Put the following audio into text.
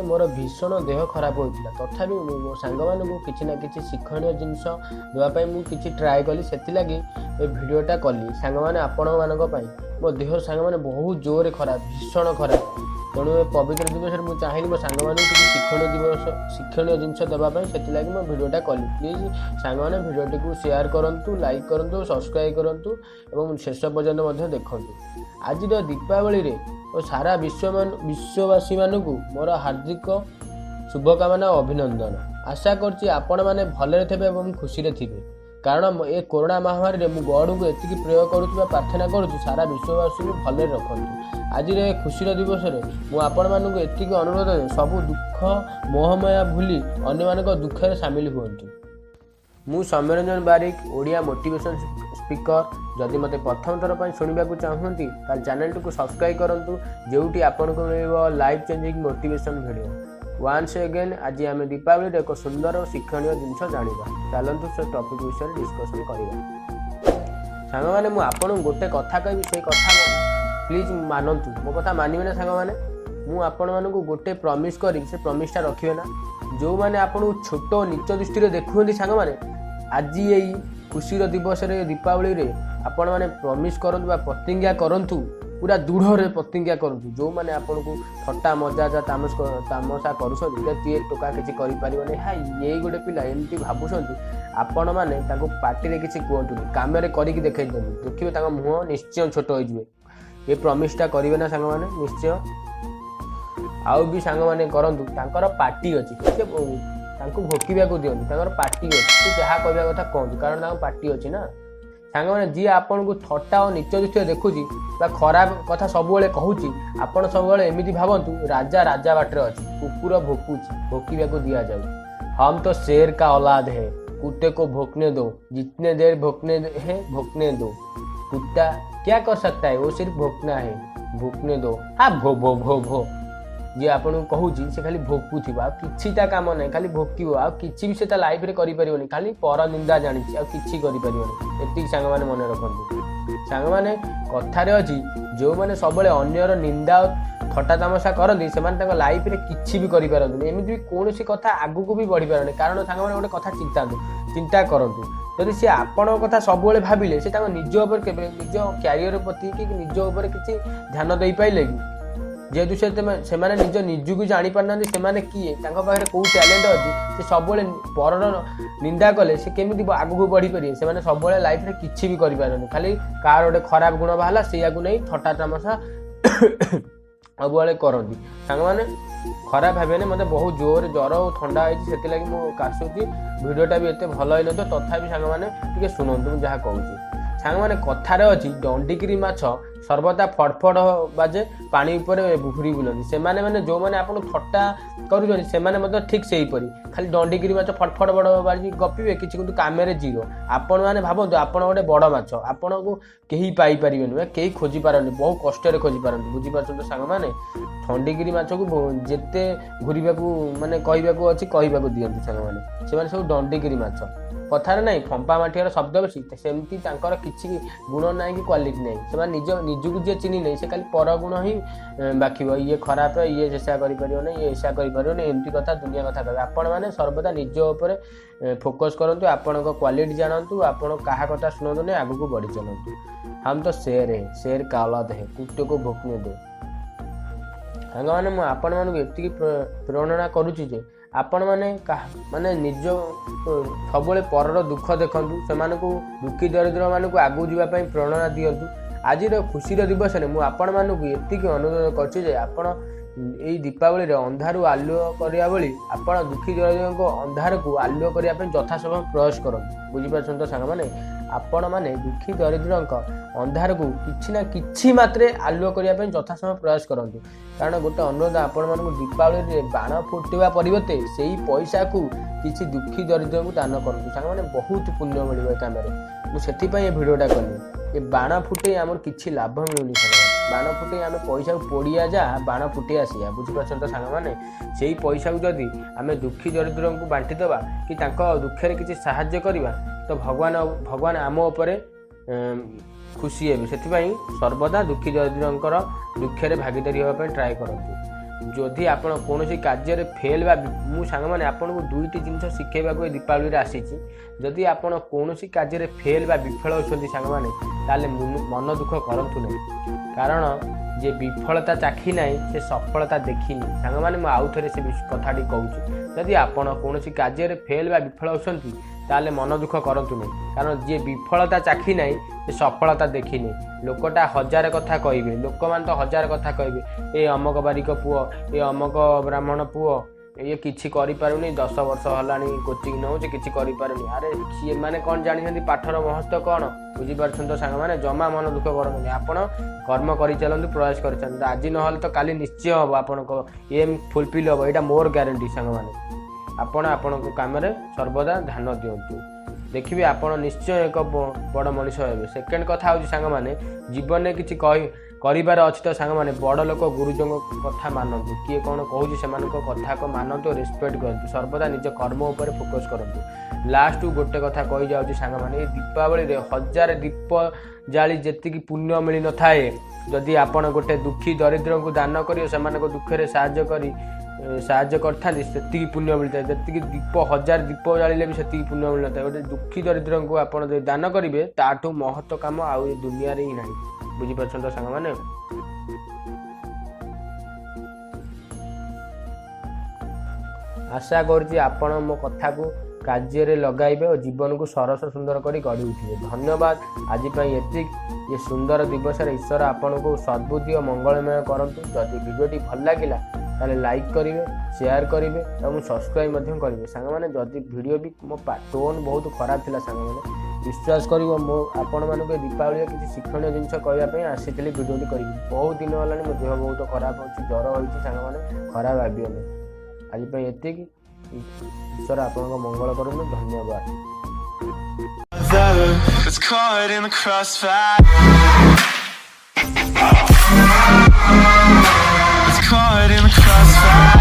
मोर भीषण देह खराब होता तथापि मो सांग मानू किसी ना कि शिक्षणीय जिनस देवाई मुझे ट्राए कली से भिडटा कली सांग मैंने आपण मानी मो देह सांग मैंने बहुत जोर खराब भीषण खराब तेणु पवित्र दिवस में मुझे चाहिए मो सांग मानू किसी शिक्षणीय जिनस देवाई से मो भिडटा कली प्लीज सांग मैंने भिडटी को शेयर करूँ लाइक करूँ सब्सक्राइब करूँ और शेष पर्यटन देखूँ आज दीपावली रे और सारा विश्ववासी मानू मोर हार्दिक शुभकामना और अभिनंदन आशा करछि आपण माने भलरे थे और खुशी रे थिबे कारण ए कोरोना महामारी रे मु गॉड को एतिकी प्रयोग करूछि प्रार्थना करूछि सारा विश्ववासी को भलरे रखंतु आज रे खुशी दिवस रे मु आपण मानू एतिकी अनुरोध सब दुख मोहमाया भूली अन्य मानक दुख रे शामिल हुअन्तु मु सौम्यरंजन बारिक ओडिया मोटिवेशन स्पीकर जदि मते प्रथम थर पर शुणा चाहती ताल चैनल को सब्सक्राइब करूँ जोटी आपन को मिल life changing motivation video once again आज आम दीपावली एक सुंदर और शिक्षणीय जिनस जाना चलतु से टॉपिक विषय डिस्कसन करवा सांग मैंने मुझे गोटे कथा कहि से कथा प्लीज मानतु मो कथा मानवे ना सांग मैंने मुझे गोटे प्रमिश करी से प्रमिशटा रखिए ना जो मैंने आपको छोट नीच दृष्टि देखुं सांग मैंने आज यही खुशी दिवस रे दीपावली रे आपण मैंने प्रमिश करूँ प्रतिज्ञा करूँ पूरा दृढ़ प्रतिज्ञा करूँ जो मैंने आपन को थट्टा मजा तामसा करुँचे टोका किसी करें हाँ ये गोटे पिला एमती भावुंट आपण मैंने पार्टी किसी कहतुनि कम करके देखते देखिए मुँह निश्चय छोट हो ये प्रमिशटा करेंगे ना सांग मैंने निश्चय आउ भी सांग मैंने करूँ पार्टी अच्छी भोकवा दिखाँ पार्टी अच्छी जहाँ कहवा कथा कहतु कारण पार्टी अच्छी ना सांग मैंने जी आपन को थट्टा और नीच दृष्टि देखुची खराब कथा सब कहूँ आपड़ सब एमती भावतु राजा राजा बाटर अच्छी कुकुर भोकवा दिया जाऊ हम तो शेर का औलाद है कुत्ते को भोंकने दो जितने देर भोंकने दो कुत्ता क्या कर सकता है वो सिर्फ भोंकना है भोंकने दो हाँ भो भो भो भो जी आपन कहूँ से खाली भोकु थी कि काम ना खाली भोकव आ कि भी से लाइफ रे करें खाली पर निंदा जानी कि करें सांग मैंने मन रखु सांग मैंने कथार अच्छी जो मैंने सब अन्यर निंदा थट्टा तमसा करती से लाइफ रे किसी भी करें एमती भी कौन कथा आगू को भी बढ़ी पारे कारण सांग मैंने गोटे कथा चिंता करूँ जदि सी आपण कथा सब भाविले से निज निज क्यारियर प्रति कि निज किसी ध्यान दे पाइले कि जेहेतु से निज निजक जानी पारना से किए पाखे कौ टैलेंट अच्छी से सब पर निंदा कले से केमी आगू बढ़ी पारे से सब लाइफ रे किसी भी करें खाली कार गोटे खराब गुण बाहर से नहीं थट्टा तमसा सब करती सांग मैंने खराब भावे मत बहुत जोर जर और ठंडा होती से काशुची भिडटा भी एत भल हो न तथा सांग मैंने शुणु जहाँ कहूँ सांग मैंने कथार अच्छी दंडिकिरी माछ सर्वदा फड़फड़ बाजे पानी घूरी बुलती से मैंने जो मैंने आपको थट्टा कर ठीक से हीपरी खाली दंडिकिरी माछ फड़फड़ बड़ बाजी गपिबे किसी किंतु कम जीरो आपण मैंने भावतु आपड़ गोटे बड़ माछ आपण को कहीं पाइपर कहीं खोजी पारती बहुत कष्ट खोजी पारती बुझीपार तो सांग मैंने दंडिकिरी माछ को जिते घूरवा माने कहवाक अच्छी कहवाक दिखती सांग मैंने सब दंडिकिरी माछ कथार ना फंपा माठियार शब्द बेसी सेमती किसी गुण ना कि क्वालिटी ना से निजक जी चिन्ह नहीं से खाली पर गुण ही बाखिब ये खराब ये ऐसा कर ये ऐसा कर एमती कथा दुनिया कथा कह आपण मैंने सर्वदा निज उपर फोकस करूँ आपण क्वालिटी जानतु आपण क्या कथा शुणु नहीं आगू को बढ़ी चलतु हम तो शेर का औलाद है कुत्ते को भोंकने दो सांग मैंने मुझे आपण मानक एति प्रेरणा करुच्ची जे आपण माने निज सब पर दुख देखूँ से दुखी दरिद्र मानक आगू जावाई प्रेरणा दिंतु आज खुशी दिवस में मुझे आपण मानक एति अनुरोध कर यही दीपावली रे अंधारू आलुओ करिया बेली आपण दुखी दरिद्र को अंधार को आलुओ करने यथासम्भव प्रयास करूँ बुझीपार तो सांग मैंने आपण मैंने दुखी दरिद्र अंधार को किसी ना कि मात्रे आलुओ करने यथासम्भव प्रयास करूँ कारण गोटे अनुरोध आपण मानक दीपावली रे बाण फुटा परिवर्ते से ही पैसा को किसी दुखी दरिद्र को दान करूँ सांग मैंने बहुत पुण्य मिले कम मुझे भिडटा कली ये बाण फुटे आमर किसी लाभ मिलूनी बाण फुटे आम पैसा को पोड़िया जा बाण फुटे आसिया बुझीपार तो सांग मैंने से ही पैसा को जदि आम दुखी दरिद्र को बांटिदेवा कि दुखे किसी साहाय्य करवा तो भगवान आम उपर खुशी हे से सर्वदा दुखी दरिद्र दुखे भागीदारी होगापी ट्राए करते जदि आपण कौन कार्य फेल मु सांग मैंने आपन को दुईटी जिन शिखेबा दीपावली आसी जदि आपण कौन कार्य फेल विफल होती सांग मैंने ताले मन दुख करतु नहीं कारण जे विफलता चाखी ना से सफलता देखनी सांग मैंने आउ थे से कथाटी कहूँ जदि आपण कौन कार्य फेल विफल होती ताले मन दुख करतु नहीं कारण जे विफलता चाखी ना से सफलता देखनी लोकटा हजार कथा कहे लोक मान तो हजार कथा कहे ए अमक बारिक पुओ ए अमक ब्राह्मण पुओ ये किसी करें 10 वर्ष है कोचिंग नौ किसी करें अरे सी मैंने कौन जानते पाठर महत्व कौन बुझीपार तो सांग मैंने जमा मन दुख करते आपड़ कर्म कर चलते प्रयास कर आज ना तो काली निश्चय हम आपण एम फुलफिल हम यहाँ मोर ग्यारंटी सांग मैंने आपण कम सर्वदा ध्यान दिंतु देखिए आपण निश्चय एक बड़ मनीष हे सेकेंड कथा हूँ सांग मैंने जीवन में किसी करार अच्छी तो सांग मैंने बड़ लोक गुरुजों कथा मानतु किए कौन कहूँ से कथा को मानतु रेस्पेक्ट करूँ सर्वदा निज कर्म उपर फोकस करूँ लास्ट गोटे कथा कही जाऊँ सांग मैंने दीपावली 1000 दीप जाली जी पुण्य मिल न थाए जदि आपण गोटे दुखी दरिद्र को दान कर दुखे साहाଯ୍य करती पुण्य मिलता है जी दीप 1000 दीप जाले भी से पुण्य मिल था गोटे दुखी दरिद्र को आप दान करेंगे ताठू महत्व कम आउ दुनिया ही ना बुझीपार तो सांग मैंने आशा कर मो कथा को कार्य लगाइबे और जीवन को सरस सुंदर कर गढ़ी उठे धन्यवाद आज ये सुंदर दिवस ईश्वर आपन को सद्बुद्धि और मंगलमय करंतु जदि वीडियोटी भल लगिला ताले लाइक करेंगे शेयर करेंगे और सब्सक्राइब करेंगे सांग मैंने जदि वीडियो भी मो टोन बहुत खराब था सांग मैंने विश्वास कर मो आपण मान दीपावली किसी शिक्षण जिन कहवाई आसी वीडियोटी करी बहुत दिन है मो देह बहुत खराब हो ज्वर होती सांग मैंने खराब भावियों आज ये ईश्वर आप मंगल करूँ धन्यवाद। It's caught in the crossfire. It's caught in the crossfire.